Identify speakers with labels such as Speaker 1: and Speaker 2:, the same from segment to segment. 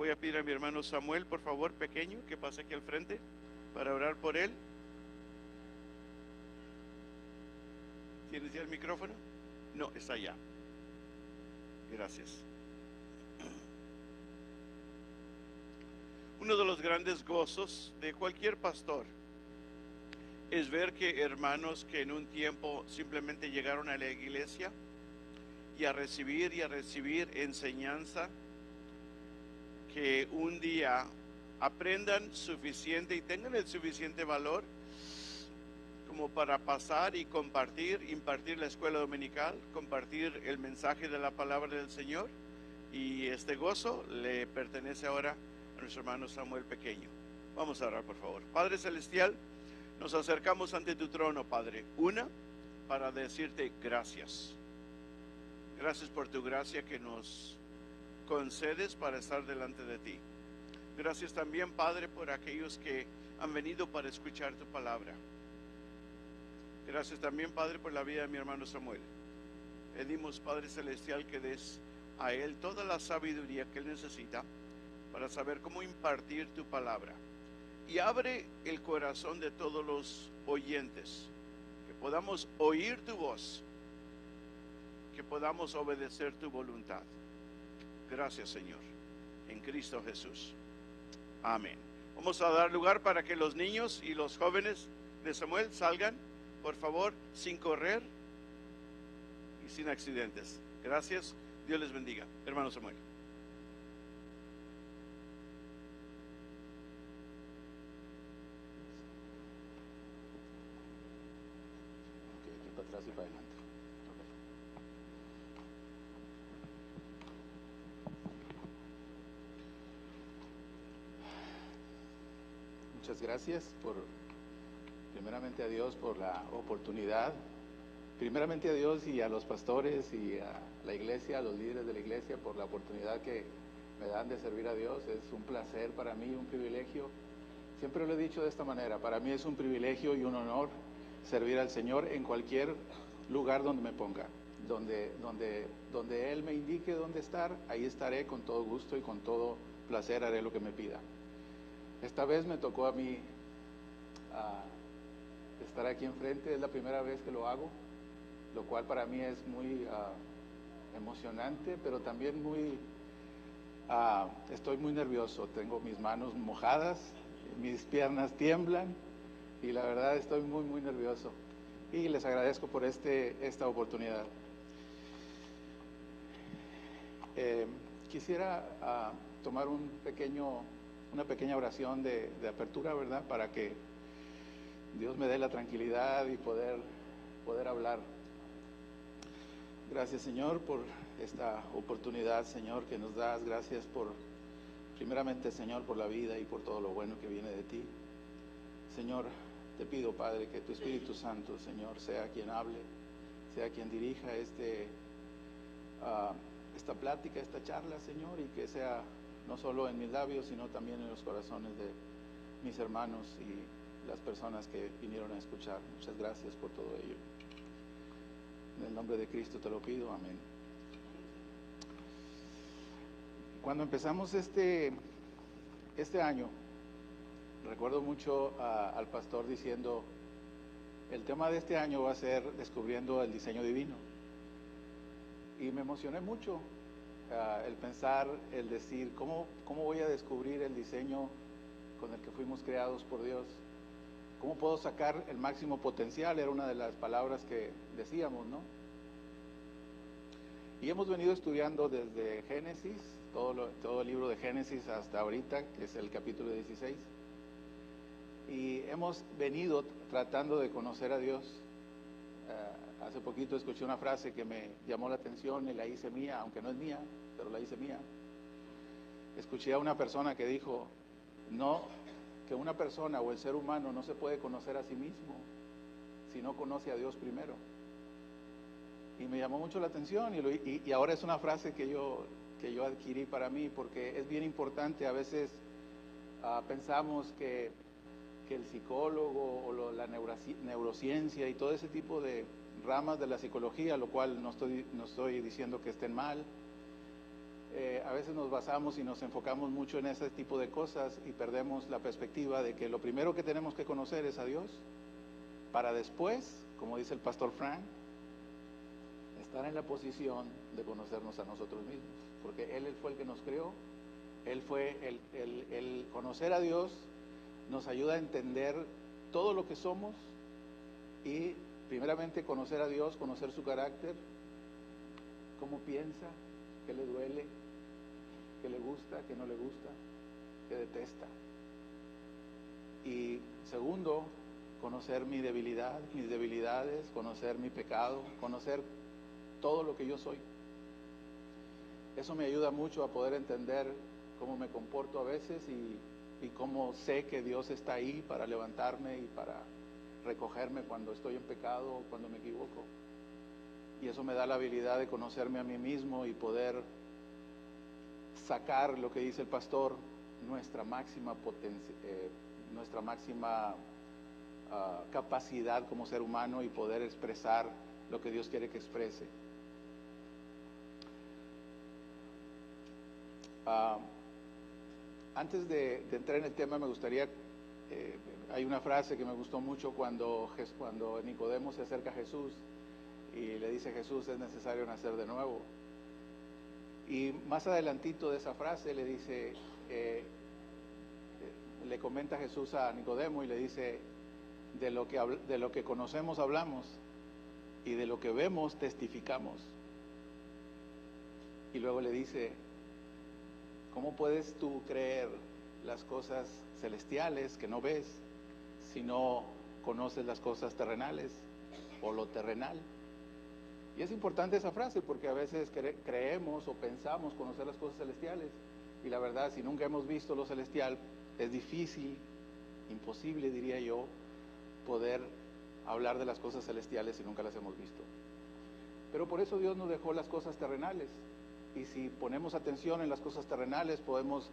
Speaker 1: Voy a pedir a mi hermano Samuel, por favor, pequeño, que pase aquí al frente para orar por él. ¿Tienes ya el micrófono? No, está allá. Gracias. Uno de los grandes gozos de cualquier pastor es ver que hermanos que en un tiempo simplemente llegaron a la iglesia y a recibir enseñanza, que un día aprendan suficiente y tengan el suficiente valor como para pasar y impartir la escuela dominical, compartir el mensaje de la palabra del Señor. Y este gozo le pertenece ahora a nuestro hermano Samuel pequeño. Vamos a orar, por favor. Padre Celestial, nos acercamos ante tu trono, Padre. Para decirte gracias. Gracias por tu gracia que nos concedes para estar delante de ti. Gracias también, Padre, por aquellos que han venido para escuchar tu palabra. Gracias también, Padre, por la vida de mi hermano Samuel. Pedimos, Padre Celestial, que des a él toda la sabiduría que él necesita para saber cómo impartir tu palabra. Y abre el corazón de todos los oyentes, que podamos oír tu voz, que podamos obedecer tu voluntad. Gracias, Señor, en Cristo Jesús. Amén. Vamos a dar lugar para que los niños y los jóvenes de Samuel salgan, por favor, sin correr y sin accidentes. Gracias. Dios les bendiga. Hermano Samuel.
Speaker 2: Aquí para atrás y para adelante. Muchas gracias primeramente a Dios por la oportunidad, primeramente a Dios y a los pastores y a la iglesia, a los líderes de la iglesia por la oportunidad que me dan de servir a Dios. Es un placer para mí, un privilegio. Siempre lo he dicho de esta manera, para mí es un privilegio y un honor servir al Señor en cualquier lugar donde me ponga. Donde Él me indique dónde estar, ahí estaré con todo gusto y con todo placer haré lo que me pida. Esta vez me tocó a mí estar aquí enfrente, es la primera vez que lo hago, lo cual para mí es muy emocionante, pero también estoy muy nervioso. Tengo mis manos mojadas, mis piernas tiemblan y la verdad estoy muy nervioso. Y les agradezco por esta oportunidad. Quisiera tomar una pequeña oración de apertura, ¿verdad? Para que Dios me dé la tranquilidad y poder hablar. Gracias, Señor, por esta oportunidad, Señor, que nos das. Gracias primeramente, Señor, por la vida y por todo lo bueno que viene de ti. Señor, te pido, Padre, que tu Espíritu Santo, Señor, sea quien hable, sea quien dirija esta plática, esta charla, Señor, y que sea no solo en mis labios, sino también en los corazones de mis hermanos y las personas que vinieron a escuchar. Muchas gracias por todo ello. En el nombre de Cristo te lo pido, amén. Cuando empezamos este año, recuerdo mucho al pastor diciendo, el tema de este año va a ser descubriendo el diseño divino. Y me emocioné mucho el pensar, el decir, ¿cómo voy a descubrir el diseño con el que fuimos creados por Dios? ¿Cómo puedo sacar el máximo potencial? Era una de las palabras que decíamos, ¿no? Y hemos venido estudiando desde Génesis, todo el libro de Génesis hasta ahorita, que es el capítulo 16. Y hemos venido tratando de conocer a Dios. Hace poquito escuché una frase que me llamó la atención y la hice mía, aunque no es mía, pero la hice mía. Escuché a una persona que dijo, que una persona o el ser humano no se puede conocer a sí mismo si no conoce a Dios primero. Y me llamó mucho la atención y ahora es una frase que yo adquirí para mí, porque es bien importante. A veces pensamos que el psicólogo o la neurociencia y todo ese tipo de ramas de la psicología, lo cual no estoy diciendo que estén mal, a veces nos basamos y nos enfocamos mucho en ese tipo de cosas y perdemos la perspectiva de que lo primero que tenemos que conocer es a Dios, para después, como dice el pastor Frank, estar en la posición de conocernos a nosotros mismos, porque Él fue el que nos creó. Él fue el conocer a Dios nos ayuda a entender todo lo que somos y primeramente conocer a Dios, conocer su carácter, cómo piensa, qué le duele, qué le gusta, qué no le gusta, qué detesta. Y segundo, conocer mi debilidad, mis debilidades, conocer mi pecado, conocer todo lo que yo soy. Eso me ayuda mucho a poder entender cómo me comporto a veces y cómo sé que Dios está ahí para levantarme y para recogerme cuando estoy en pecado o cuando me equivoco. Y eso me da la habilidad de conocerme a mí mismo y poder sacar lo que dice el pastor, nuestra máxima capacidad como ser humano y poder expresar lo que Dios quiere que exprese. Antes de entrar en el tema, me gustaría, hay una frase que me gustó mucho cuando Nicodemo se acerca a Jesús y le dice: Jesús, es necesario nacer de nuevo. Y más adelantito de esa frase le dice, le comenta Jesús a Nicodemo y le dice: de lo que conocemos hablamos y de lo que vemos testificamos. Y luego le dice: ¿cómo puedes tú creer las cosas celestiales que no ves si no conoces las cosas terrenales o lo terrenal? Y es importante esa frase porque a veces creemos o pensamos conocer las cosas celestiales y la verdad, si nunca hemos visto lo celestial, es difícil, imposible diría yo, poder hablar de las cosas celestiales si nunca las hemos visto. Pero por eso Dios nos dejó las cosas terrenales. Y si ponemos atención en las cosas terrenales, podemos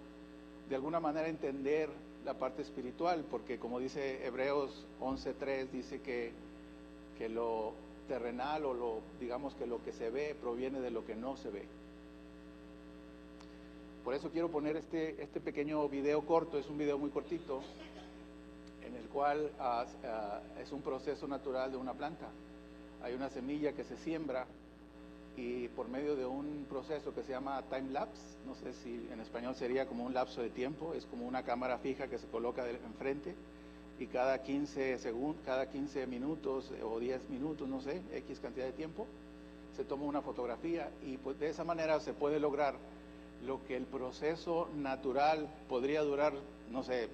Speaker 2: de alguna manera entender la parte espiritual, porque como dice Hebreos 11:3, dice que lo terrenal o digamos que lo que se ve proviene de lo que no se ve. Por eso quiero poner este pequeño video corto, es un video muy cortito, en el cual es un proceso natural de una planta. Hay una semilla que se siembra y por medio de un proceso que se llama time lapse, no sé si en español sería como un lapso de tiempo, es como una cámara fija que se coloca enfrente y cada 15 minutos o 10 minutos, no sé, X cantidad de tiempo, se toma una fotografía y pues de esa manera se puede lograr lo que el proceso natural podría durar, no sé,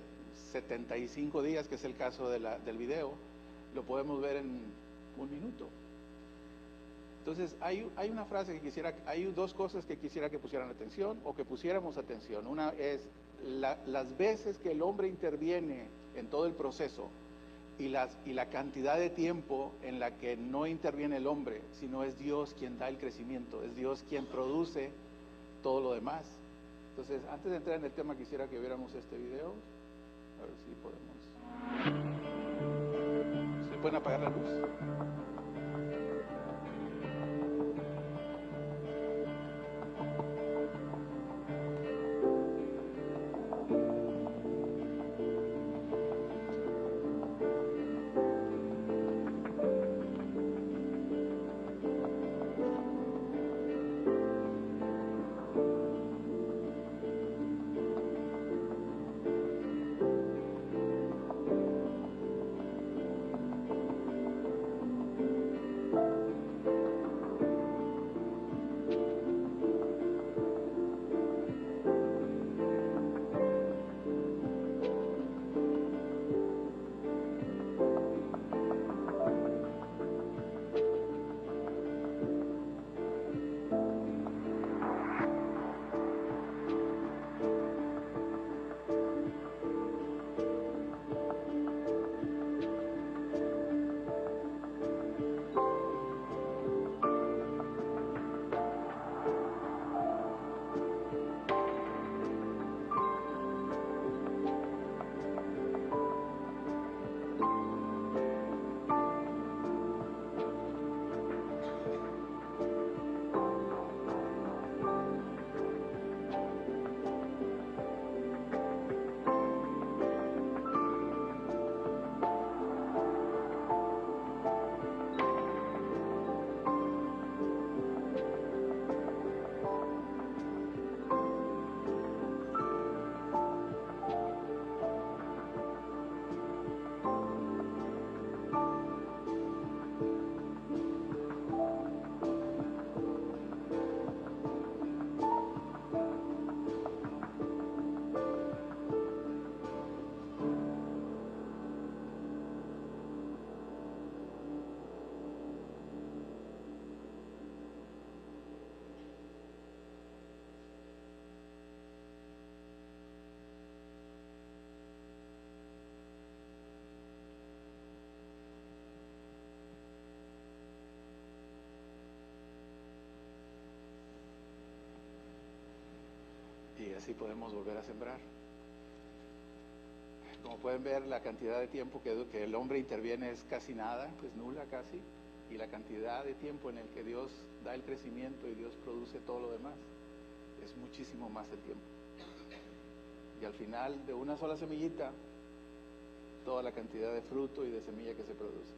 Speaker 2: 75 días, que es el caso del video, lo podemos ver en un minuto. Entonces, hay una frase hay dos cosas que quisiera que pusieran atención o que pusiéramos atención. Una es las veces que el hombre interviene en todo el proceso y la cantidad de tiempo en la que no interviene el hombre, sino es Dios quien da el crecimiento, es Dios quien produce todo lo demás. Entonces, antes de entrar en el tema, quisiera que viéramos este video. A ver si podemos. ¿Se pueden apagar la luz? así podemos volver a sembrar. Como pueden ver, la cantidad de tiempo que el hombre interviene es casi nada, es nula casi, y la cantidad de tiempo en el que Dios da el crecimiento y Dios produce todo lo demás es muchísimo más el tiempo. Y al final de una sola semillita, toda la cantidad de fruto y de semilla que se produce.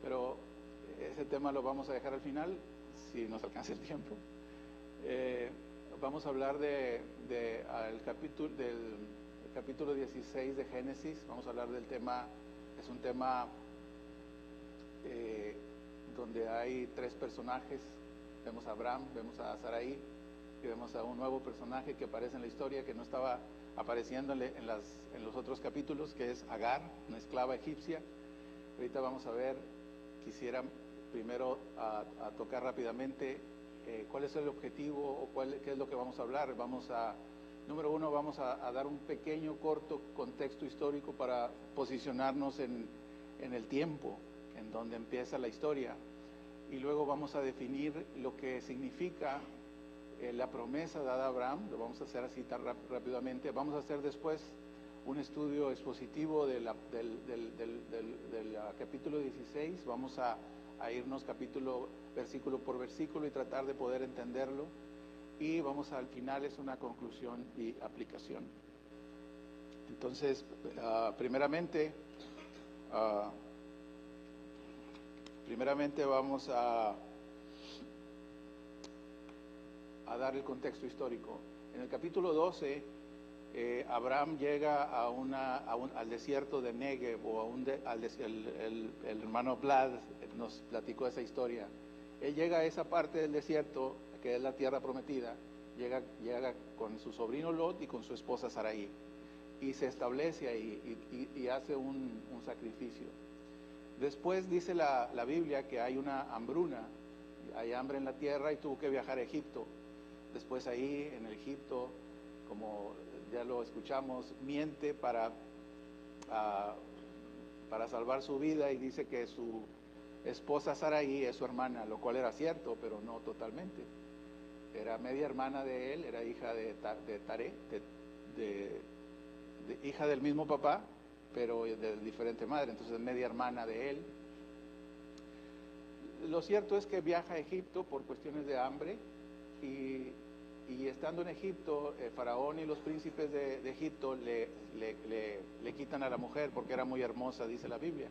Speaker 2: Pero ese tema lo vamos a dejar al final, si nos alcanza el tiempo. Vamos a hablar del capítulo 16 de Génesis. Vamos a hablar del tema, es un tema donde hay tres personajes. Vemos a Abraham, vemos a Sarai y vemos a un nuevo personaje que aparece en la historia, que no estaba apareciendo en los otros capítulos, que es Agar, una esclava egipcia. Ahorita vamos a ver, quisiera primero a tocar rápidamente cuál es el objetivo o qué es lo que vamos a hablar. Número uno, vamos a dar un pequeño, corto contexto histórico para posicionarnos en el tiempo en donde empieza la historia. Y luego vamos a definir lo que significa la promesa dada a Abraham. Lo vamos a hacer así tan rápidamente. Vamos a hacer después un estudio expositivo del capítulo 16. Vamos a irnos versículo por versículo y tratar de poder entenderlo. Y al final es una conclusión y aplicación. Entonces, primeramente vamos a dar el contexto histórico. En el capítulo 12, Abraham llega al desierto de Negev, el hermano Vlad nos platicó esa historia. Él llega a esa parte del desierto, que es la tierra prometida, llega con su sobrino Lot y con su esposa Sarai, y se establece ahí y hace un sacrificio. Después dice la Biblia que hay una hambruna, hay hambre en la tierra y tuvo que viajar a Egipto. Después ahí en Egipto, como ya lo escuchamos, miente para salvar su vida y dice que su esposa Sarai es su hermana, lo cual era cierto, pero no totalmente. Era media hermana de él, era hija de Taré, hija del mismo papá, pero de diferente madre, entonces media hermana de él. Lo cierto es que viaja a Egipto por cuestiones de hambre y estando en Egipto, Faraón y los príncipes de Egipto le quitan a la mujer porque era muy hermosa, dice la Biblia.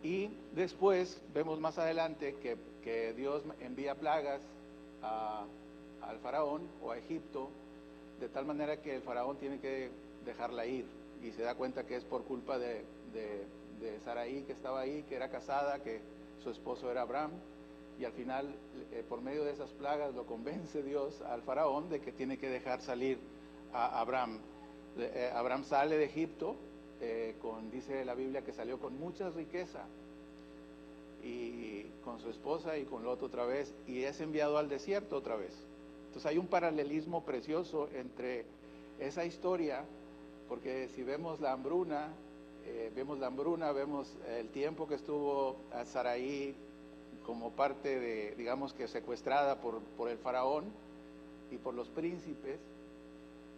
Speaker 2: Y después vemos más adelante que Dios envía plagas al Faraón o a Egipto, de tal manera que el Faraón tiene que dejarla ir y se da cuenta que es por culpa de Sarai, que estaba ahí, que era casada, que su esposo era Abraham, y al final por medio de esas plagas lo convence Dios al Faraón de que tiene que dejar salir a Abraham. Abraham sale de Egipto, dice la Biblia que salió con mucha riqueza, y con su esposa y con Lot otra vez, y es enviado al desierto otra vez. Entonces hay un paralelismo precioso entre esa historia, porque si vemos la hambruna, vemos el tiempo que estuvo a Sarai como parte de, digamos que secuestrada por el faraón y por los príncipes,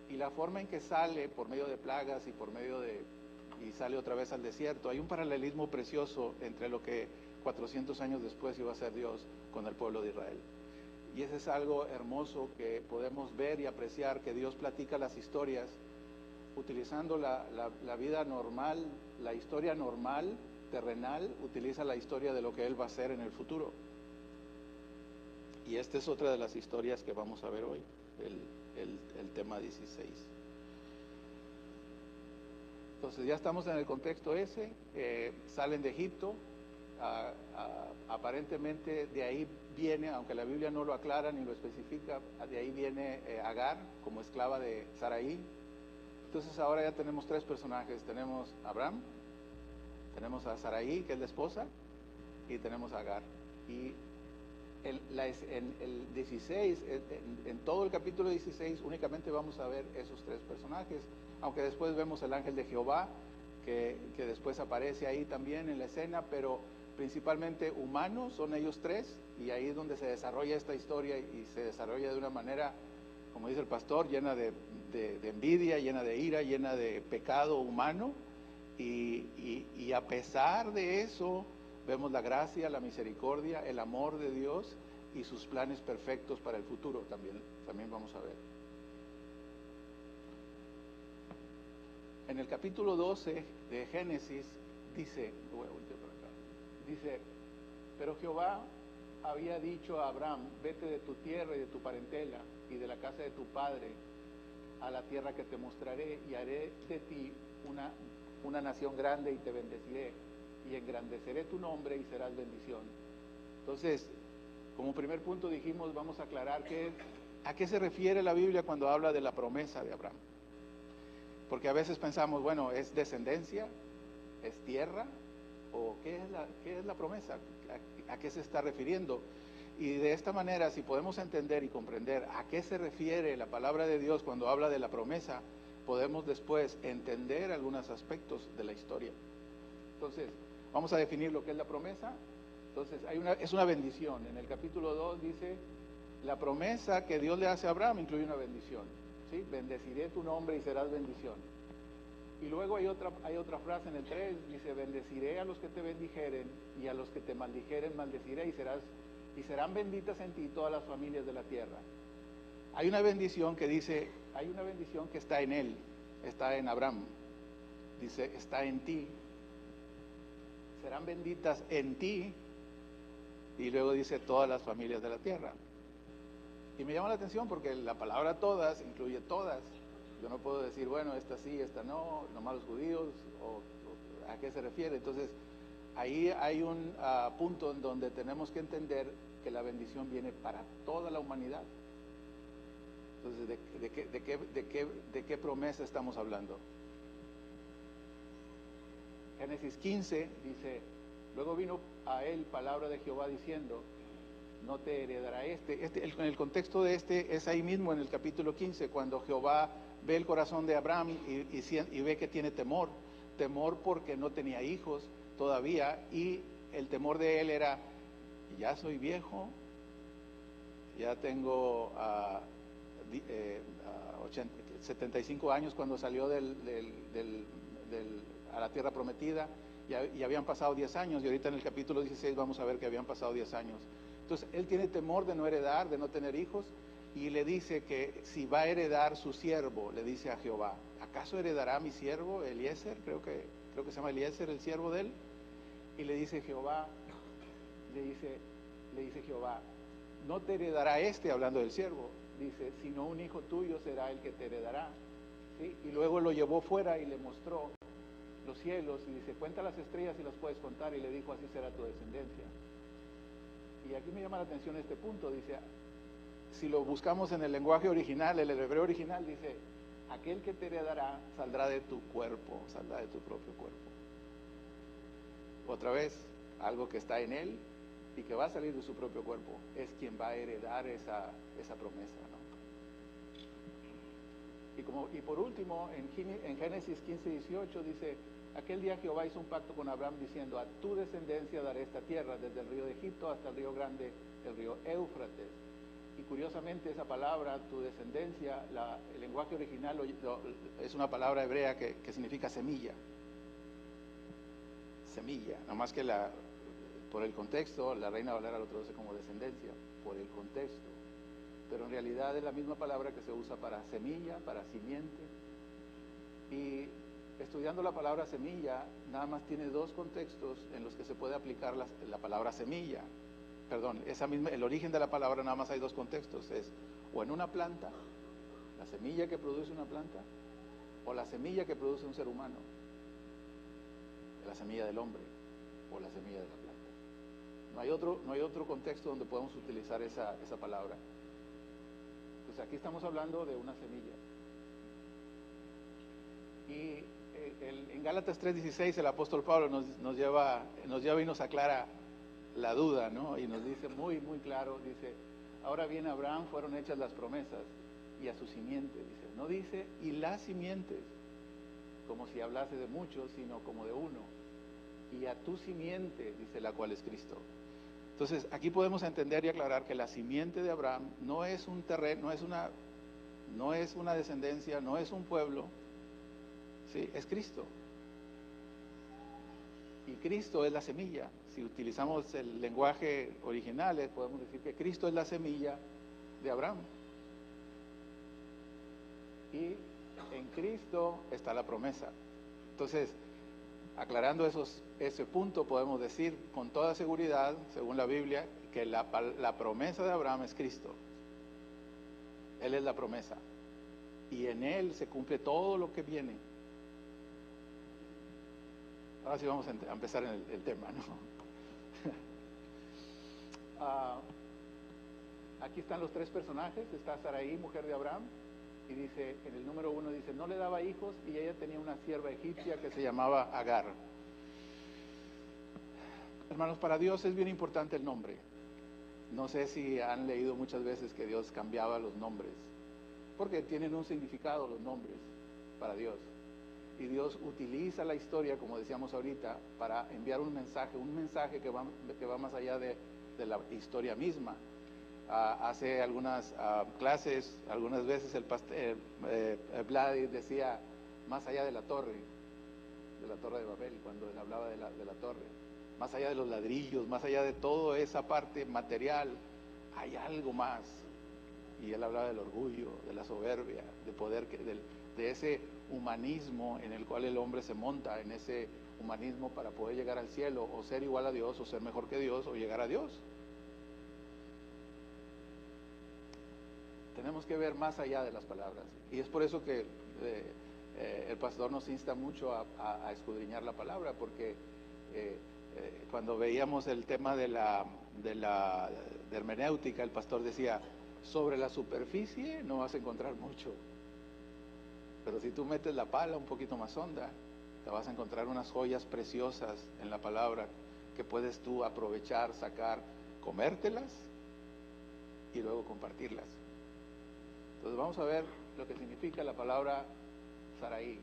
Speaker 2: y la forma en que sale por medio de plagas y sale otra vez al desierto. Hay un paralelismo precioso entre lo que 400 años después iba a ser Dios con el pueblo de Israel. Y ese es algo hermoso que podemos ver y apreciar, que Dios platica las historias utilizando la vida normal, la historia normal, terrenal, utiliza la historia de lo que Él va a hacer en el futuro. Y esta es otra de las historias que vamos a ver hoy, el tema 16. Entonces ya estamos en el contexto ese, salen de Egipto, aparentemente de ahí viene, aunque la Biblia no lo aclara ni lo especifica, de ahí viene Agar como esclava de Sarai. Entonces ahora ya tenemos tres personajes, tenemos a Abraham, tenemos a Sarai, que es la esposa, y tenemos a Agar. Y en el 16, en todo el capítulo 16, únicamente vamos a ver esos tres personajes, aunque después vemos el ángel de Jehová, que después aparece ahí también en la escena, pero principalmente humanos, son ellos tres, y ahí es donde se desarrolla esta historia y se desarrolla de una manera, como dice el pastor, llena de envidia, llena de ira, llena de pecado humano, y a pesar de eso vemos la gracia, la misericordia, el amor de Dios y sus planes perfectos para el futuro también vamos a ver. En el capítulo 12 de Génesis dice, pero Jehová había dicho a Abraham, vete de tu tierra y de tu parentela y de la casa de tu padre a la tierra que te mostraré, y haré de ti una nación grande y te bendeciré y engrandeceré tu nombre y serás bendición. Entonces, como primer punto dijimos, vamos a aclarar a qué se refiere la Biblia cuando habla de la promesa de Abraham. Porque a veces pensamos, bueno, ¿es descendencia? ¿Es tierra? ¿O qué es la promesa? ¿A qué se está refiriendo? Y de esta manera, si podemos entender y comprender a qué se refiere la palabra de Dios cuando habla de la promesa, podemos después entender algunos aspectos de la historia. Entonces, vamos a definir lo que es la promesa. Entonces, es una bendición. En el capítulo 2 dice, la promesa que Dios le hace a Abraham incluye una bendición. ¿Sí? Bendeciré tu nombre y serás bendición. Y luego hay otra frase en el 3, dice, bendeciré a los que te bendijeren, y a los que te maldijeren maldeciré, y serán benditas en ti todas las familias de la tierra. Hay una bendición que está en él, está en Abraham. Dice, está en ti. Serán benditas en ti, y luego dice todas las familias de la tierra. Y me llama la atención porque la palabra todas incluye todas. Yo no puedo decir, bueno, esta sí, esta no, nomás los judíos, o a qué se refiere. Entonces, ahí hay un punto en donde tenemos que entender que la bendición viene para toda la humanidad. Entonces, ¿de qué promesa estamos hablando? Génesis 15 dice, luego vino a él palabra de Jehová diciendo, no te heredará en el contexto de es ahí mismo en el capítulo 15, cuando Jehová ve el corazón de Abraham y ve que tiene temor porque no tenía hijos todavía, y el temor de él era, ya soy viejo, ya tengo 75 años cuando salió a la tierra prometida, y habían pasado 10 años, y ahorita en el capítulo 16 vamos a ver que habían pasado 10 años. Entonces, él tiene temor de no heredar, de no tener hijos, y le dice que si va a heredar su siervo, le dice a Jehová, ¿acaso heredará mi siervo Eliezer? Creo que se llama Eliezer, el siervo de él. Y le dice Jehová, no te heredará hablando del siervo, dice, sino un hijo tuyo será el que te heredará. ¿Sí? Y luego lo llevó fuera y le mostró los cielos, y dice, cuenta las estrellas si las puedes contar, y le dijo, así será tu descendencia. Y aquí me llama la atención este punto, dice, si lo buscamos en el lenguaje original, el hebreo original dice, aquel que te heredará saldrá de tu cuerpo, saldrá de tu propio cuerpo. Otra vez, algo que está en él y que va a salir de su propio cuerpo, es quien va a heredar esa promesa, ¿no? Y por último, en Génesis 15:18 dice, aquel día Jehová hizo un pacto con Abraham diciendo, a tu descendencia daré esta tierra, desde el río de Egipto hasta el río grande, el río Éufrates. Y curiosamente esa palabra, tu descendencia, el lenguaje original es una palabra hebrea que significa semilla. Semilla, nada más que por el contexto, la Reina Valera lo traduce como descendencia, por el contexto. Pero en realidad es la misma palabra que se usa para semilla, para simiente. Y estudiando la palabra semilla, nada más tiene dos contextos en los que se puede aplicar la palabra semilla. Perdón, el origen de la palabra nada más hay dos contextos, es o en una planta, la semilla que produce una planta, o la semilla que produce un ser humano, la semilla del hombre, o la semilla de la planta. No hay otro contexto donde podamos utilizar esa palabra. Entonces aquí estamos hablando de una semilla. Y en Gálatas 3:16 el apóstol Pablo nos lleva y nos aclara la duda, ¿no? Y nos dice muy claro, dice, ahora bien a Abraham fueron hechas las promesas y a su simiente, dice, no dice y las simientes, como si hablase de muchos, sino como de uno, y a tu simiente, dice, la cual es Cristo. Entonces, aquí podemos entender y aclarar que la simiente de Abraham no es un terreno, no es una descendencia, no es un pueblo, ¿sí? Es Cristo. Y Cristo es la semilla. Si utilizamos el lenguaje original, podemos decir que Cristo es la semilla de Abraham. Y en Cristo está la promesa. Entonces, aclarando ese punto, podemos decir con toda seguridad, según la Biblia, que la promesa de Abraham es Cristo. Él es la promesa. Y en Él se cumple todo lo que viene. Ahora sí vamos a empezar en el tema, ¿no? Aquí están los tres personajes. Está Sarai, mujer de Abraham. Y dice, en el número 1 dice, no le daba hijos y ella tenía una sierva egipcia que se llamaba Agar. Hermanos, para Dios es bien importante el nombre. No sé si han leído muchas veces que Dios cambiaba los nombres, porque tienen un significado los nombres para Dios. Y Dios utiliza la historia, como decíamos ahorita, para enviar un mensaje que va más allá de la historia misma. Hace algunas clases, algunas veces el pastor Vladi decía, más allá de la torre de Babel, cuando él hablaba de la torre, más allá de los ladrillos, más allá de toda esa parte material, hay algo más. Y él hablaba del orgullo, de la soberbia, de poder, de ese humanismo en el cual el hombre se monta, en ese humanismo para poder llegar al cielo, o ser igual a Dios, o ser mejor que Dios, o llegar a Dios. Tenemos que ver más allá de las palabras. Y es por eso que el pastor nos insta mucho a escudriñar la palabra, porque cuando veíamos el tema de hermenéutica, el pastor decía, sobre la superficie no vas a encontrar mucho, pero si tú metes la pala un poquito más honda, te vas a encontrar unas joyas preciosas en la palabra que puedes tú aprovechar, sacar, comértelas y luego compartirlas. Entonces vamos a ver lo que significa la palabra Sarai.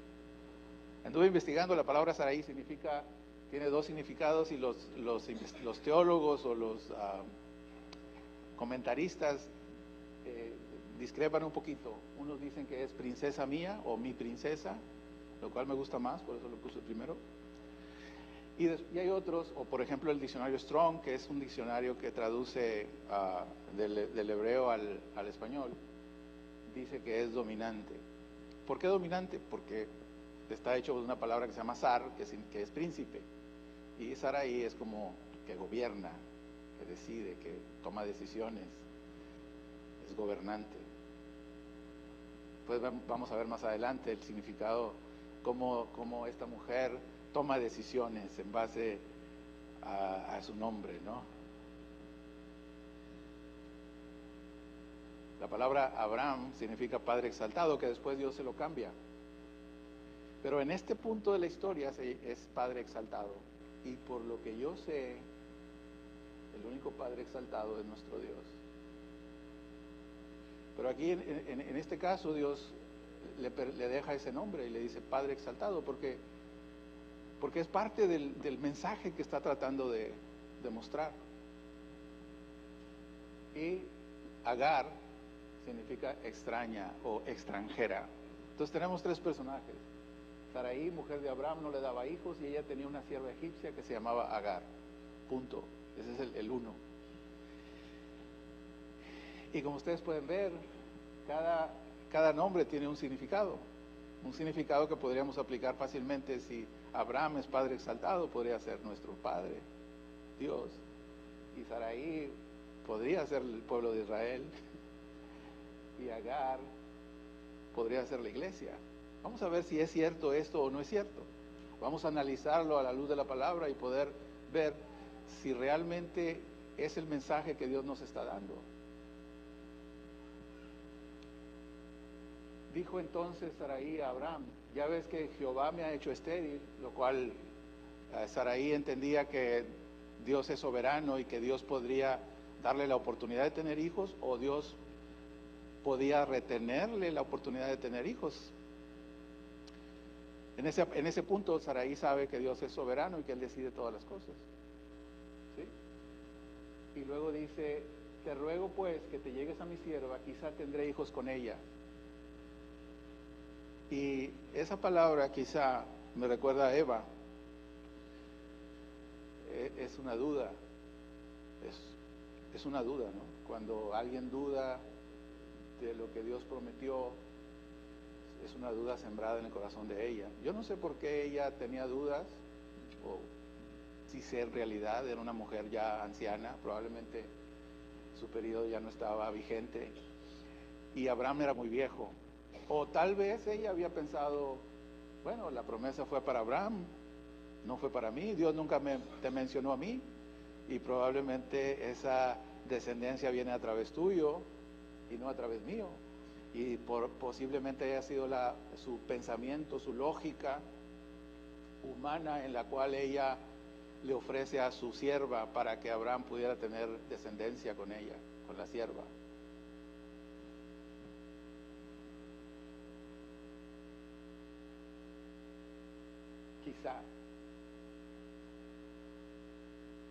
Speaker 2: Anduve investigando, la palabra Sarai tiene dos significados, y los teólogos o los comentaristas discrepan un poquito. Unos dicen que es princesa mía o mi princesa, lo cual me gusta más, por eso lo puse primero. Y hay otros, o por ejemplo el diccionario Strong, que es un diccionario que traduce del hebreo al español, dice que es dominante. ¿Por qué dominante? Porque está hecho de una palabra que se llama Sar, que es príncipe, y Sarai es como que gobierna, que decide, que toma decisiones, es gobernante. Pues vamos a ver más adelante el significado, cómo esta mujer toma decisiones en base a su nombre, ¿no? La palabra Abraham significa padre exaltado, que después Dios se lo cambia. Pero en este punto de la historia es padre exaltado. Y por lo que yo sé, el único padre exaltado es nuestro Dios. Pero aquí en este caso Dios le deja ese nombre y le dice padre exaltado, porque es parte del mensaje que está tratando de mostrar. Y Agar significa extraña o extranjera. Entonces tenemos tres personajes. Sarai, mujer de Abraham, no le daba hijos y ella tenía una sierva egipcia que se llamaba Agar. Punto. Ese es el uno. Y como ustedes pueden ver, cada nombre tiene un significado que podríamos aplicar fácilmente. Si Abraham es padre exaltado, podría ser nuestro padre, Dios. Y Sarai podría ser el pueblo de Israel. Y Agar podría ser la iglesia. Vamos a ver si es cierto esto o no es cierto. Vamos a analizarlo a la luz de la palabra y poder ver si realmente es el mensaje que Dios nos está dando. Dijo entonces Sarai a Abraham, ya ves que Jehová me ha hecho estéril, lo cual Sarai entendía que Dios es soberano y que Dios podría darle la oportunidad de tener hijos, o Dios podía retenerle la oportunidad de tener hijos. En ese punto, Sarai sabe que Dios es soberano y que Él decide todas las cosas. ¿Sí? Y luego dice, te ruego pues que te llegues a mi sierva, quizá tendré hijos con ella. Y esa palabra quizá me recuerda a Eva. Es una duda, es una duda, ¿no? Cuando alguien duda de lo que Dios prometió, es una duda sembrada en el corazón de ella. Yo no sé por qué ella tenía dudas, o si en realidad era una mujer ya anciana, probablemente su periodo ya no estaba vigente, y Abraham era muy viejo. O tal vez ella había pensado, bueno, la promesa fue para Abraham, no fue para mí, Dios nunca te mencionó a mí, y probablemente esa descendencia viene a través tuyo y no a través mío. Y posiblemente haya sido su pensamiento, su lógica humana en la cual ella le ofrece a su sierva para que Abraham pudiera tener descendencia con ella, con la sierva. Quizá.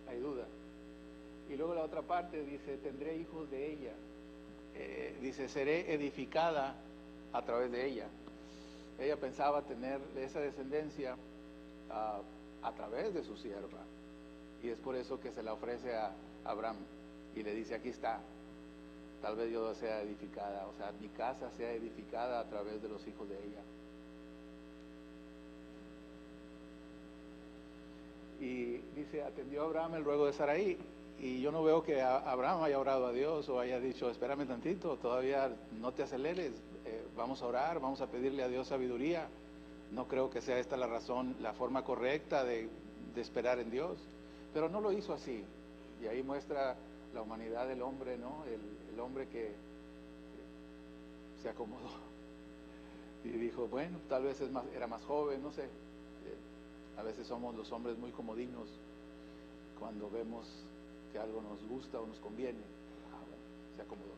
Speaker 2: Hay duda. Y luego la otra parte dice, tendré hijos de ella. Dice, seré edificada a través de ella. Ella pensaba tener esa descendencia a través de su sierva. Y es por eso que se la ofrece a Abraham. Y le dice, aquí está, tal vez yo sea edificada, o sea, mi casa sea edificada a través de los hijos de ella. Y dice, atendió Abraham el ruego de Sarai. Y yo no veo que Abraham haya orado a Dios o haya dicho, espérame tantito, todavía no te aceleres, vamos a orar, vamos a pedirle a Dios sabiduría. No creo que sea esta la razón, la forma correcta de esperar en Dios. Pero no lo hizo así. Y ahí muestra la humanidad del hombre, ¿no? El hombre que se acomodó. Y dijo, bueno, tal vez era más joven, no sé. A veces somos los hombres muy comodinos cuando vemos que algo nos gusta o nos conviene. Bueno, se acomodó.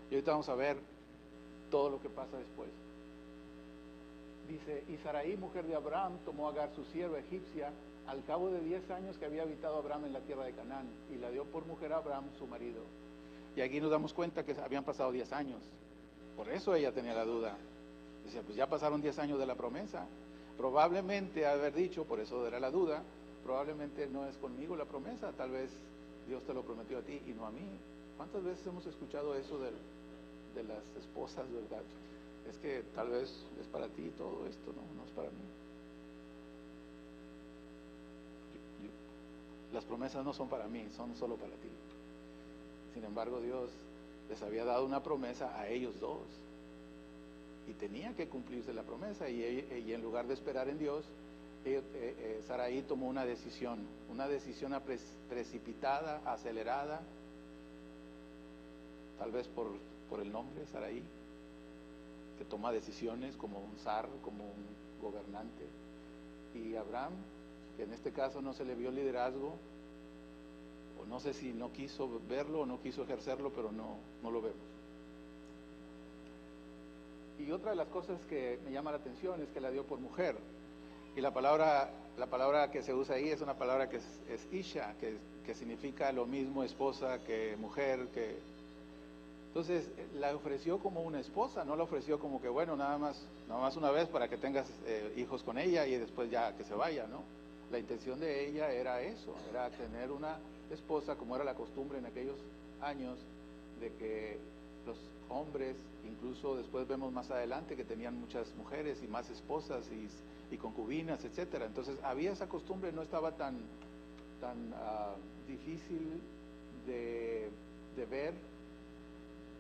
Speaker 2: Y ahorita vamos a ver todo lo que pasa después. Dice, y Sarai, mujer de Abraham, tomó a Agar, su sierva egipcia, al cabo de 10 años que había habitado Abraham en la tierra de Canaán, y la dio por mujer a Abraham, su marido. Y aquí nos damos cuenta que habían pasado 10 años. Por eso ella tenía la duda. Dice, pues ya pasaron 10 años de la promesa. Probablemente haber dicho, por eso era la duda, probablemente no es conmigo la promesa, tal vez Dios te lo prometió a ti y no a mí. ¿Cuántas veces hemos escuchado eso de las esposas, verdad? Es que tal vez es para ti todo esto, no es para mí. Las promesas no son para mí, son solo para ti. Sin embargo, Dios les había dado una promesa a ellos dos. Y tenía que cumplirse la promesa. Y en lugar de esperar en Dios, Sarai tomó una decisión precipitada, acelerada, tal vez por el nombre, Sarai, que toma decisiones como un zar, como un gobernante. Y Abraham, que en este caso no se le vio liderazgo, o no sé si no quiso verlo o no quiso ejercerlo, pero no lo vemos. Y otra de las cosas que me llama la atención es que la dio por mujer. Y la palabra que se usa ahí es una palabra que es isha, que significa lo mismo esposa que mujer. Entonces la ofreció como una esposa, no la ofreció como que bueno, nada más una vez para que tengas hijos con ella y después ya que se vaya, ¿no? La intención de ella era eso, era tener una esposa, como era la costumbre en aquellos años, de que los hombres, incluso después vemos más adelante que tenían muchas mujeres y más esposas y concubinas, etcétera. Entonces había esa costumbre, no estaba tan difícil de ver,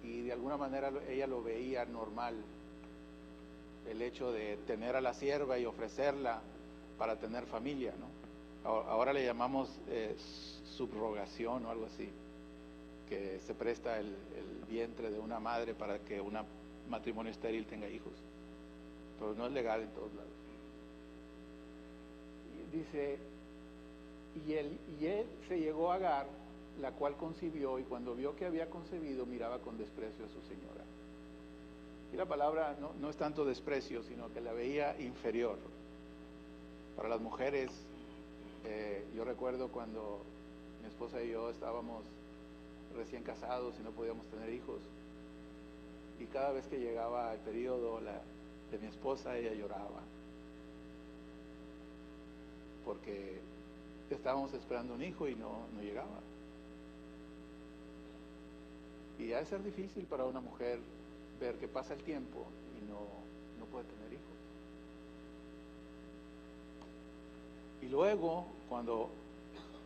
Speaker 2: y de alguna manera ella lo veía normal, el hecho de tener a la sierva y ofrecerla para tener familia, ¿no? Ahora le llamamos subrogación o algo así, que se presta el vientre de una madre para que un matrimonio estéril tenga hijos, pero no es legal en todos lados. Y dice, y él se llegó a Agar, la cual concibió, y cuando vio que había concebido, miraba con desprecio a su señora. Y la palabra no es tanto desprecio, sino que la veía inferior. Para las mujeres, yo recuerdo cuando mi esposa y yo estábamos recién casados y no podíamos tener hijos, y cada vez que llegaba el periodo de mi esposa, ella lloraba, porque estábamos esperando un hijo y no llegaba. Y ha de ser difícil para una mujer ver que pasa el tiempo y no puede tener hijos. Y luego, cuando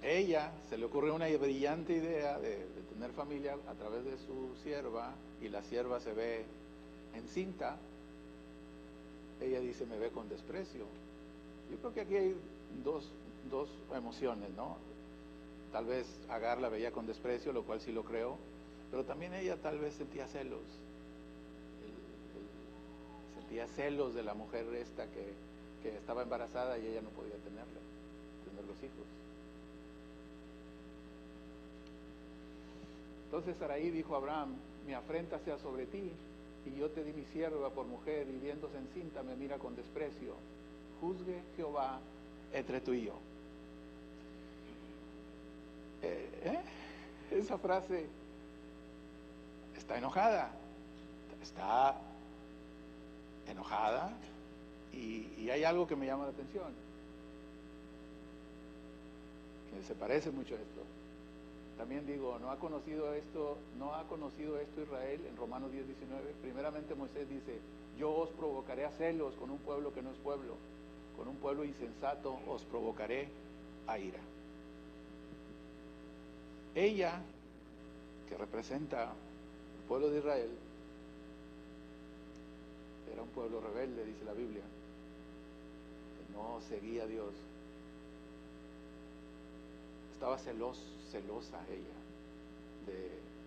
Speaker 2: ella se le ocurre una brillante idea de tener familia a través de su sierva, y la sierva se ve encinta, ella dice, me ve con desprecio. Yo creo que aquí hay dos emociones, ¿no? Tal vez Agar la veía con desprecio, lo cual sí lo creo, pero también ella tal vez sentía celos. Sentía celos de la mujer esta que estaba embarazada y ella no podía tener los hijos. Entonces Sarai dijo a Abraham, mi afrenta sea sobre ti, y yo te di mi sierva por mujer, y viéndose encinta me mira con desprecio. Juzgue Jehová entre tú y yo. Esa frase está enojada, y hay algo que me llama la atención, que se parece mucho a esto. También digo, ¿no ha conocido esto Israel? En Romanos 10:19, primeramente Moisés dice, yo os provocaré a celos con un pueblo que no es pueblo, con un pueblo insensato os provocaré a ira. Ella, que representa el pueblo de Israel, era un pueblo rebelde, dice la Biblia, que no seguía a Dios. Estaba celosa ella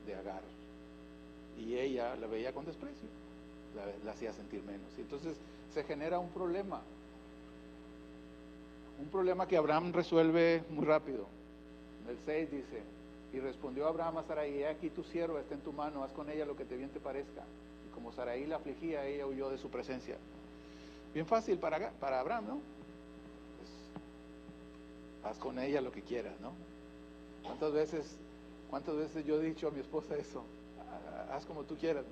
Speaker 2: de Agar, y ella la veía con desprecio, la hacía sentir menos. Y entonces se genera un problema que Abraham resuelve muy rápido. En el 6 dice, y respondió Abraham a Sarai, he aquí tu sierva está en tu mano, haz con ella lo que te bien te parezca. Y como Sarai la afligía, ella huyó de su presencia. Bien fácil para Abraham, ¿no? Pues, haz con ella lo que quieras, ¿no? ¿Cuántas veces yo he dicho a mi esposa eso? Haz como tú quieras,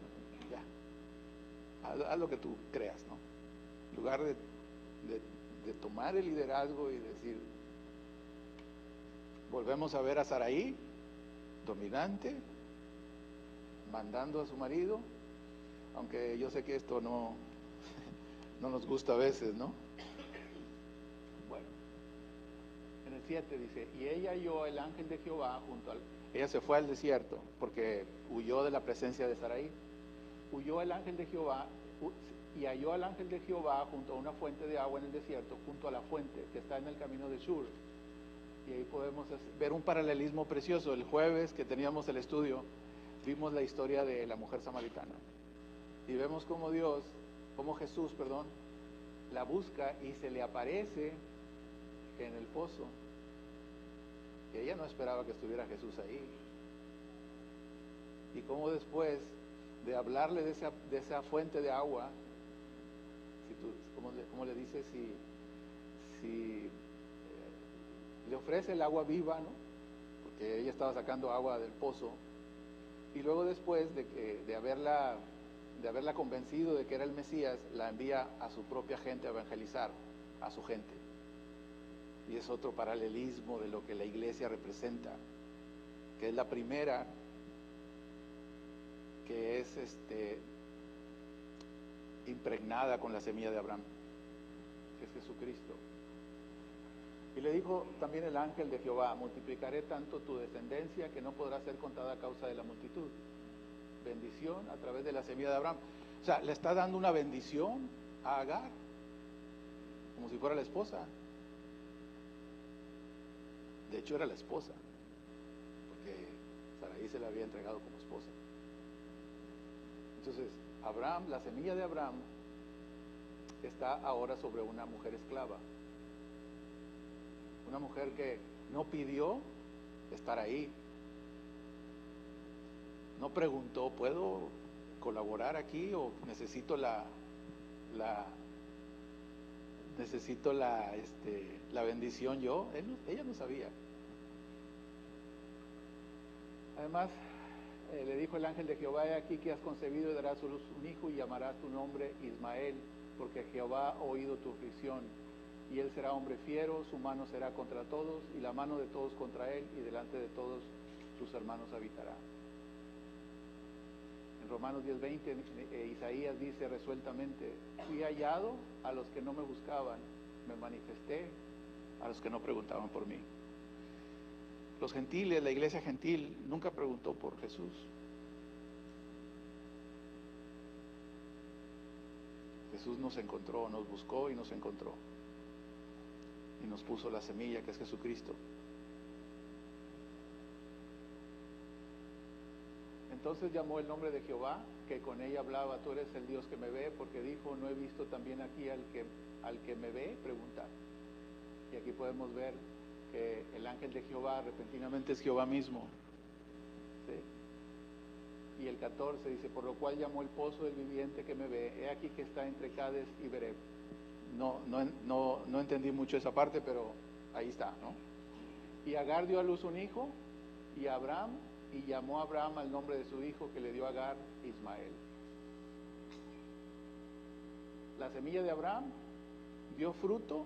Speaker 2: ya. Haz lo que tú creas, ¿no? En lugar de tomar el liderazgo y decir, volvemos a ver a Sarai, dominante, mandando a su marido, aunque yo sé que esto no nos gusta a veces, ¿no? Bueno, en el 7 dice, y ella halló el ángel de Jehová ella se fue al desierto porque huyó de la presencia de Sarai. Huyó el ángel de Jehová y halló al ángel de Jehová junto a una fuente de agua en el desierto, junto a la fuente que está en el camino de Shur. Y ahí podemos ver un paralelismo precioso. El jueves que teníamos el estudio, vimos la historia de la mujer samaritana. Y vemos cómo Jesús, la busca y se le aparece en el pozo. Y ella no esperaba que estuviera Jesús ahí. Y cómo después de hablarle de esa fuente de agua, ¿cómo le dice? Si le ofrece el agua viva, ¿no? Porque ella estaba sacando agua del pozo, y luego después de haberla convencido de que era el Mesías, la envía a su propia gente a evangelizar, a su gente. Y es otro paralelismo de lo que la iglesia representa, que es la primera, que es impregnada con la semilla de Abraham, que es Jesucristo. Y le dijo también el ángel de Jehová, multiplicaré tanto tu descendencia que no podrá ser contada a causa de la multitud. Bendición a través de la semilla de Abraham. O sea, le está dando una bendición a Agar, como si fuera la esposa. De hecho era la esposa, porque Sarai se la había entregado como esposa. Entonces, Abraham, la semilla de Abraham, está ahora sobre una mujer esclava. Una mujer que no pidió estar ahí. No preguntó, ¿puedo colaborar aquí o necesito necesito la bendición yo. Ella no sabía. Además, le dijo el ángel de Jehová: he aquí que has concebido y darás a luz un hijo y llamarás tu nombre Ismael, porque Jehová ha oído tu aflicción. Y él será hombre fiero, su mano será contra todos, y la mano de todos contra él, y delante de todos sus hermanos habitará. En Romanos 10:20, Isaías dice resueltamente: fui hallado a los que no me buscaban, me manifesté a los que no preguntaban por mí. Los gentiles, la iglesia gentil, nunca preguntó por Jesús. Jesús nos encontró, nos buscó y nos encontró. Y nos puso la semilla que es Jesucristo. Entonces llamó el nombre de Jehová, que con ella hablaba: tú eres el Dios que me ve, porque dijo: no he visto también aquí al que me ve preguntar. Y aquí podemos ver que el ángel de Jehová repentinamente es Jehová mismo. ¿Sí? Y el 14 dice: por lo cual llamó el pozo del viviente que me ve, he aquí que está entre Cades y Bereb. No entendí mucho esa parte, pero ahí está, ¿no? Y Agar dio a luz un hijo, y Abraham, y llamó a Abraham al nombre de su hijo que le dio a Agar, Ismael. La semilla de Abraham dio fruto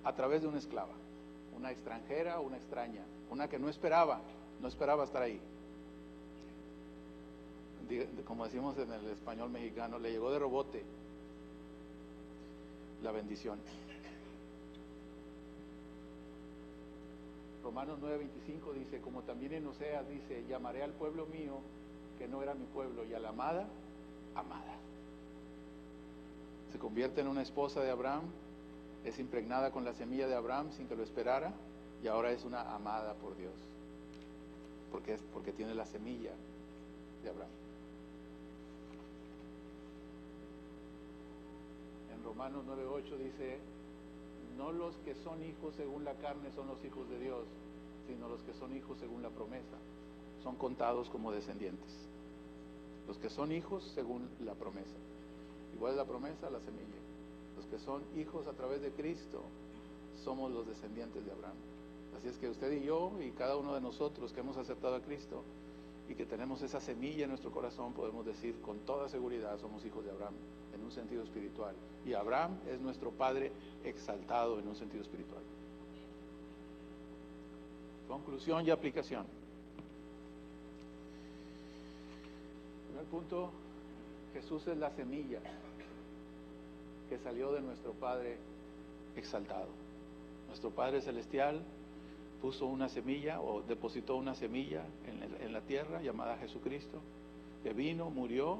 Speaker 2: a través de una esclava, una extranjera, una extraña, una que no esperaba estar ahí. Como decimos en el español mexicano, le llegó de rebote la bendición. Romanos 9:25 dice: como también en Oseas dice: llamaré al pueblo mío que no era mi pueblo, y a la amada, amada. Se convierte en una esposa de Abraham, es impregnada con la semilla de Abraham sin que lo esperara, y ahora es una amada por Dios, porque tiene la semilla de Abraham. En Romanos 9:8 dice: no los que son hijos según la carne son los hijos de Dios, sino los que son hijos según la promesa, son contados como descendientes. Los que son hijos según la promesa. Igual es la promesa, la semilla. Los que son hijos a través de Cristo somos los descendientes de Abraham. Así es que usted y yo, y cada uno de nosotros que hemos aceptado a Cristo y que tenemos esa semilla en nuestro corazón, podemos decir con toda seguridad: somos hijos de Abraham en un sentido espiritual, y Abraham es nuestro padre exaltado en un sentido espiritual. Conclusión y aplicación. Primer punto: Jesús es la semilla que salió de nuestro Padre exaltado. Nuestro Padre celestial puso una semilla, o depositó una semilla en la tierra llamada Jesucristo, que vino, murió,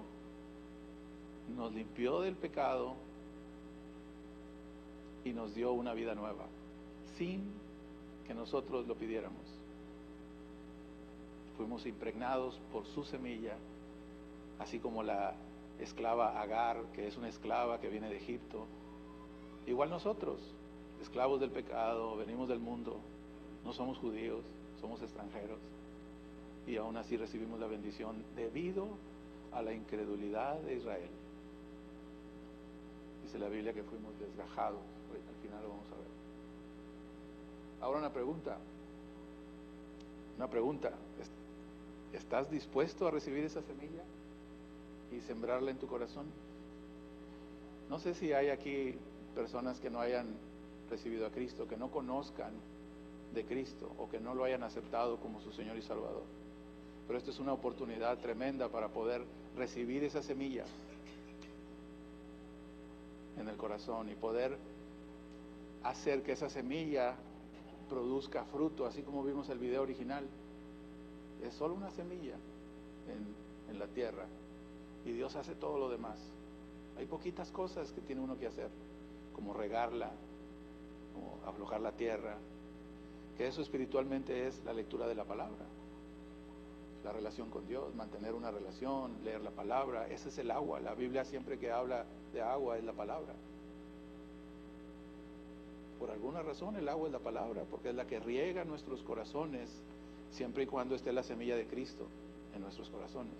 Speaker 2: nos limpió del pecado y nos dio una vida nueva, sin que nosotros lo pidiéramos. Fuimos impregnados por su semilla, así como la esclava Agar, que es una esclava que viene de Egipto. Igual nosotros, esclavos del pecado, venimos del mundo, no somos judíos, somos extranjeros, y aún así recibimos la bendición debido a la incredulidad de Israel. Dice la Biblia que fuimos desgajados. Al final lo vamos a ver. Ahora una pregunta: ¿estás dispuesto a recibir esa semilla y sembrarla en tu corazón? No sé si hay aquí personas que no hayan recibido a Cristo, que no conozcan de Cristo, o que no lo hayan aceptado como su Señor y Salvador. Pero esta es una oportunidad tremenda para poder recibir esa semilla en el corazón y poder hacer que esa semilla produzca fruto, así como vimos el video original. Es solo una semilla en la tierra, y Dios hace todo lo demás. Hay poquitas cosas que tiene uno que hacer, como regarla, como aflojar la tierra, que eso espiritualmente es la lectura de la palabra, la relación con Dios, mantener una relación, leer la palabra. Ese es el agua. La Biblia siempre que habla de agua es la palabra. Por alguna razón el agua es la palabra, porque es la que riega nuestros corazones, siempre y cuando esté la semilla de Cristo en nuestros corazones.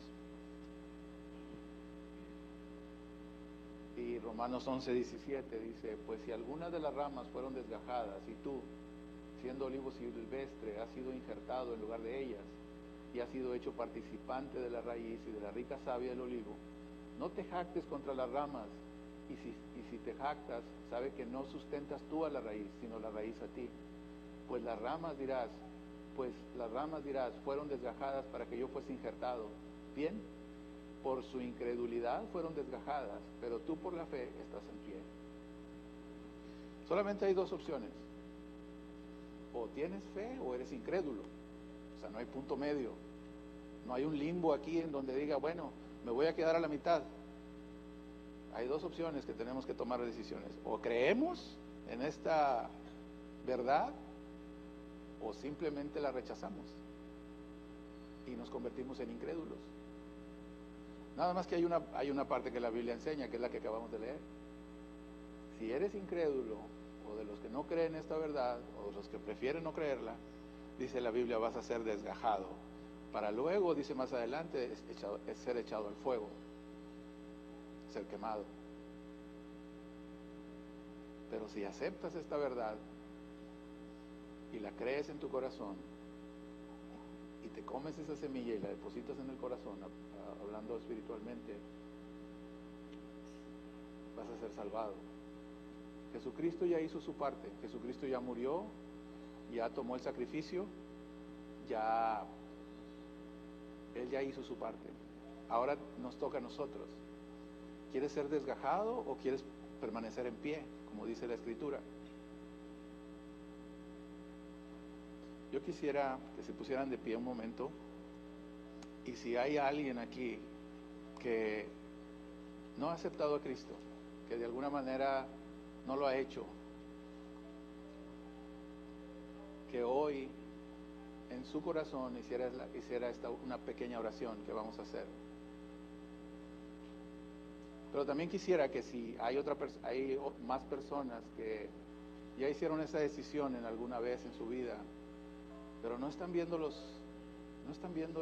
Speaker 2: Y Romanos 11:17 dice, pues si algunas de las ramas fueron desgajadas y tú, siendo olivo silvestre, has sido injertado en lugar de ellas y has sido hecho participante de la raíz y de la rica savia del olivo, no te jactes contra las ramas, y si te jactas, sabe que no sustentas tú a la raíz, sino la raíz a ti. Pues las ramas dirás, fueron desgajadas para que yo fuese injertado. Bien, por su incredulidad fueron desgajadas, pero tú por la fe estás en pie. Solamente hay dos opciones: o tienes fe o eres incrédulo. O sea, no hay punto medio. No hay un limbo aquí en donde diga, bueno, me voy a quedar a la mitad. Hay dos opciones que tenemos que tomar decisiones: o creemos en esta verdad o simplemente la rechazamos y nos convertimos en incrédulos. Nada más que hay una parte que la Biblia enseña, que es la que acabamos de leer. Si eres incrédulo, o de los que no creen esta verdad, o de los que prefieren no creerla, dice la Biblia, vas a ser desgajado, para luego, dice más adelante, es ser echado al fuego, ser quemado. Pero si aceptas esta verdad y la crees en tu corazón y te comes esa semilla y la depositas en el corazón, hablando espiritualmente, vas a ser salvado. Jesucristo ya hizo su parte. Jesucristo ya murió, ya tomó el sacrificio, Él ya hizo su parte. Ahora nos toca a nosotros. ¿Quieres ser desgajado o quieres permanecer en pie, como dice la Escritura? Yo quisiera que se pusieran de pie un momento, y si hay alguien aquí que no ha aceptado a Cristo, que de alguna manera no lo ha hecho, que hoy en su corazón hiciera una pequeña oración que vamos a hacer. Pero también quisiera que si hay más personas que ya hicieron esa decisión en alguna vez en su vida, pero no están viendo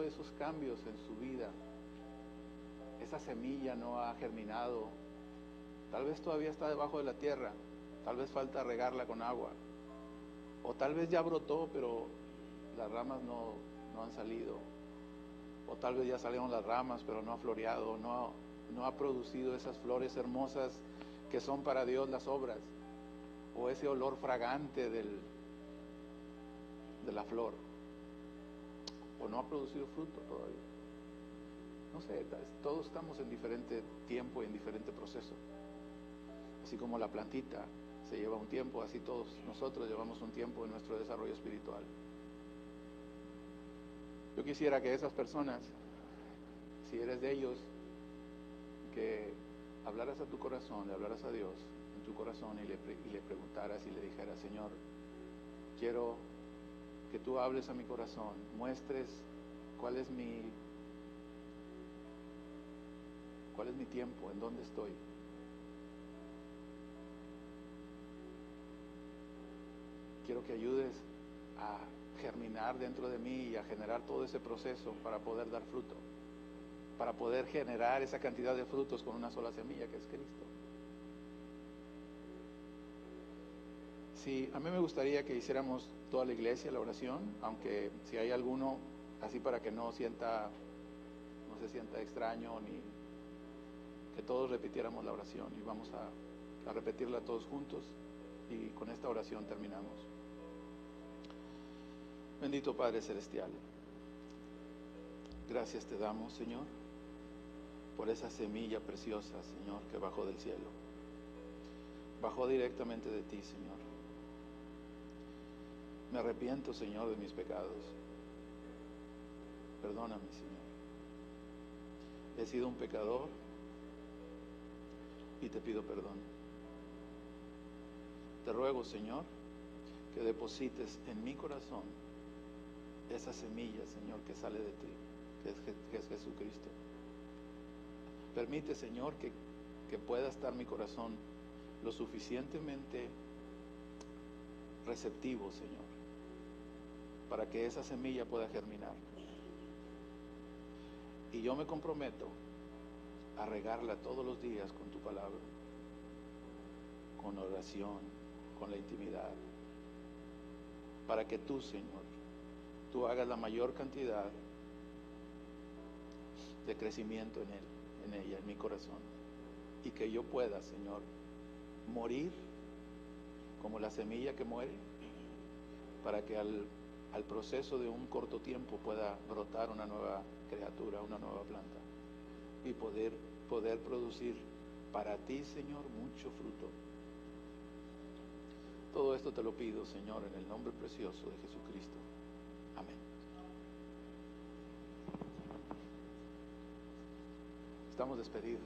Speaker 2: esos cambios en su vida, esa semilla no ha germinado, tal vez todavía está debajo de la tierra, tal vez falta regarla con agua, o tal vez ya brotó pero las ramas no han salido, o tal vez ya salieron las ramas pero no ha floreado, no ha producido esas flores hermosas que son para Dios las obras, o ese olor fragante de la flor, o no ha producido fruto todavía. No sé, todos estamos en diferente tiempo y en diferente proceso. Así como la plantita se lleva un tiempo, así todos nosotros llevamos un tiempo en nuestro desarrollo espiritual. Yo quisiera que esas personas, si eres de ellos, que hablaras a tu corazón, le hablaras a Dios en tu corazón y le preguntaras y le dijeras: Señor, quiero que tú hables a mi corazón, muestres cuál es mi tiempo, en dónde estoy. Quiero que ayudes a germinar dentro de mí y a generar todo ese proceso para poder dar fruto, para poder generar esa cantidad de frutos con una sola semilla que es Cristo. Sí, a mí me gustaría que hiciéramos toda la iglesia la oración, aunque si hay alguno, así para que no se sienta extraño, ni que todos repitiéramos la oración, y vamos a repetirla todos juntos, y con esta oración terminamos. Bendito Padre Celestial, gracias te damos, Señor, por esa semilla preciosa, Señor, que bajó del cielo. Bajó directamente de ti, Señor. Me arrepiento, Señor, de mis pecados. Perdóname, Señor. He sido un pecador y te pido perdón. Te ruego, Señor, que deposites en mi corazón esa semilla, Señor, que sale de ti, que es Jesucristo. Permite, Señor, que pueda estar mi corazón lo suficientemente receptivo, Señor, para que esa semilla pueda germinar. Y yo me comprometo a regarla todos los días con tu palabra, con oración, con la intimidad, para que tú, Señor, tú hagas la mayor cantidad de crecimiento en él, en ella, en mi corazón, y que yo pueda, Señor, morir como la semilla que muere, para que al proceso de un corto tiempo pueda brotar una nueva criatura, una nueva planta, y poder producir para ti, Señor, mucho fruto. Todo esto te lo pido, Señor, en el nombre precioso de Jesucristo. Amén. Estamos despedidos.